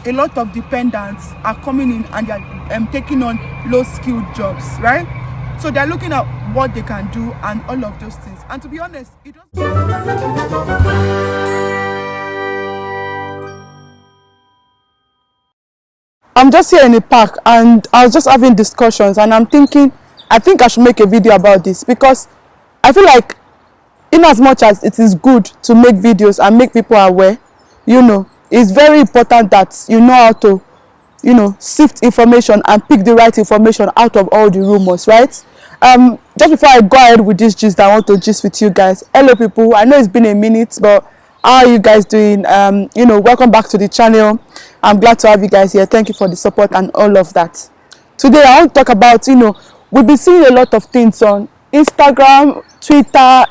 a lot of dependents are coming in and they're taking on low-skilled jobs, right? So they're looking at what they can do and all of those things. And to be honest, it I'm just here in the park and I was just having discussions and I'm thinking, I think I should make a video about this, because I feel like in as much as it is good to make videos and make people aware, it's very important that you know how to, sift information and pick the right information out of all the rumors, right? Just before I go ahead with this gist, I want to gist with you guys. Hello people, I know it's been a minute, but how are you guys doing? Welcome back to the channel. I'm glad to have you guys here. Thank you for the support and all of that. Today I want to talk about, we've been seeing a lot of things on Instagram, Twitter,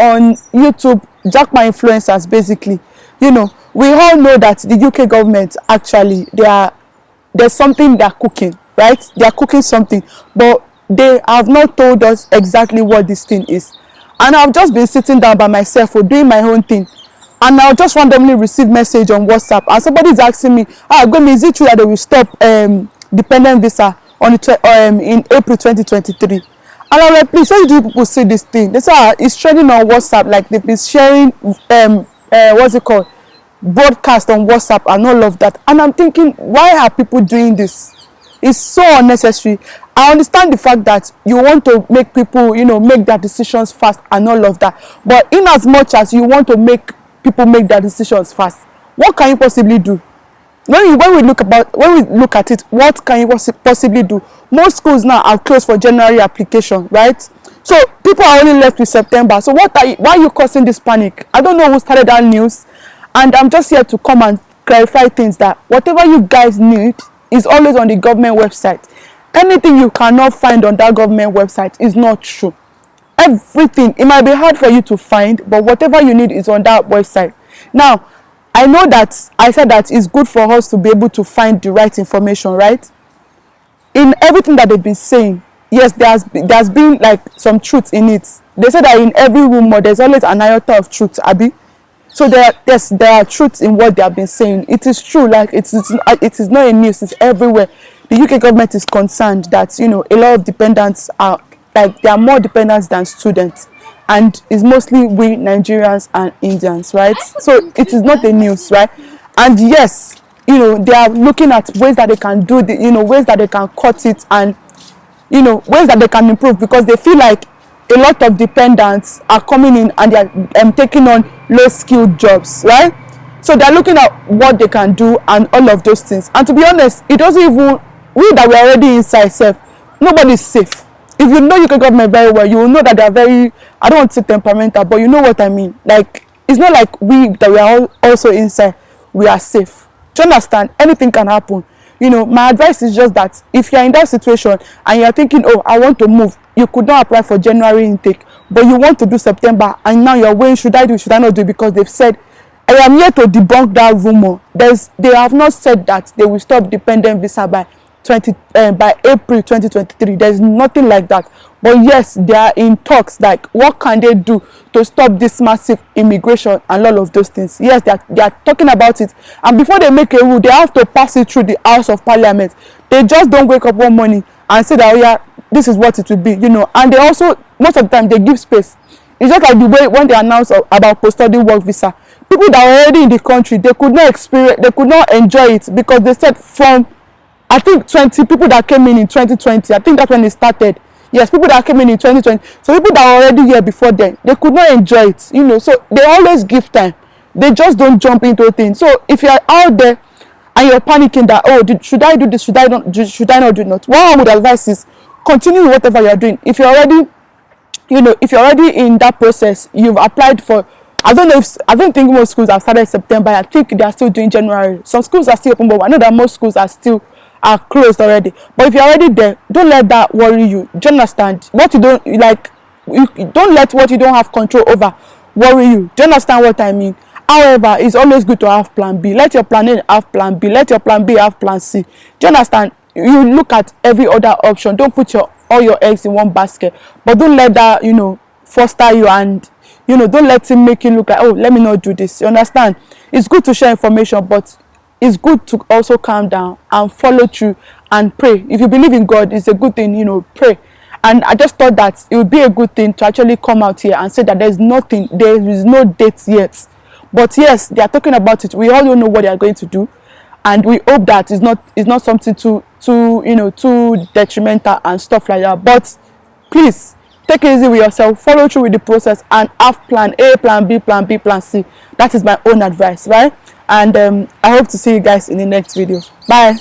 on YouTube, Jackma influencers basically. We all know that the UK government actually, there's something they're cooking, right? They're cooking something, but they have not told us exactly what this thing is. And I've just been sitting down by myself or doing my own thing, and I'll just randomly receive message on WhatsApp and somebody's asking me, Gomi, is it true that they will stop dependent visa on in April 2023? And I'm like, please, why do people see this thing? They say it's trending on WhatsApp, like they've been sharing broadcast on WhatsApp and all of that. And I'm thinking, why are people doing this? It's so unnecessary. I understand the fact that you want to make people, make their decisions fast and all of that. But in as much as you want to make people make their decisions fast, what can you possibly do? When we look at it, what can you possibly do? Most schools now are closed for January application, right? So people are only left with September. So why are you causing this panic? I don't know who started that news, and I'm just here to come and clarify things, that whatever you guys need is always on the government website. Anything you cannot find on that government website is not true. Everything, it might be hard for you to find, but whatever you need is on that website. Now, I know that I said that it's good for us to be able to find the right information, right? In everything that they've been saying, yes, there's been like some truth in it. They said that in every rumor there's always an iota of truth, Abby. So there are truths in what they have been saying. It is true, like it is not a news, it's everywhere. The UK government is concerned that, a lot of dependents are, like, there are more dependents than students, and it's mostly we Nigerians and Indians, right? So it is not a news, right? And yes, they are looking at ways that they can do ways that they can cut it, and ways that they can improve, because they feel like a lot of dependents are coming in and they're taking on low-skilled jobs, right? So they're looking at what they can do and all of those things. And to be honest, it doesn't even, we that we're already inside self, nobody's safe. If you know UK government very well, you will know that they're very, I don't want to say temperamental, but you know what I mean. Like, it's not like we that we are also inside, we are safe. Do you understand? Anything can happen. My advice is just that if you're in that situation and you're thinking, oh, I want to move, you could not apply for January intake, but you want to do September, and now you're weighing, should I do it, should I not do it? Because they've said, I am here to debunk that rumor. They have not said that they will stop dependent visa by April 2023. There's nothing like that. But yes, they are in talks, like what can they do to stop this massive immigration and all of those things. Yes, they are talking about it, and before they make a rule, they have to pass it through the House of Parliament. They just don't wake up one morning and say that, oh yeah, this is what it will be, and they also, most of the time, they give space. It's just like the way when they announce about post-study work visa, people that are already in the country, they could not enjoy it, because they said from, I think 20 people that came in 2020, I think that's when it started. Yes, people that came in 2020. So people that were already here before then, they could not enjoy it, So they always give time. They just don't jump into things. So if you're out there and you're panicking that, oh, should I do this? Should I not do it? What I would advise is continue with whatever you're doing. If you're already, if you're already in that process, you've applied for, I don't think most schools have started September. I think they are still doing January. Some schools are still open, but I know that most schools are closed already. But if you're already there, don't let that worry you. Do you understand? What you don't like, you don't let what you don't have control over worry you. Do you understand what I mean? However, it's always good to have plan B. Let your plan A have plan B. Let your plan B have plan C. Do you understand? You look at every other option. Don't put all your eggs in one basket. But don't let that, foster you, and don't let him make you look like, oh, let me not do this. You understand? It's good to share information, but it's good to also calm down and follow through and pray. If you believe in God, it's a good thing, you know, pray. And I just thought that it would be a good thing to actually come out here and say that there is no date yet. But yes, they are talking about it. We all don't know what they are going to do, and we hope that it's not something too you know, too detrimental and stuff like that. But please take it easy with yourself, follow through with the process, and have plan A, plan B, plan B, plan C. That is my own advice, right? And I hope to see you guys in the next video. Bye.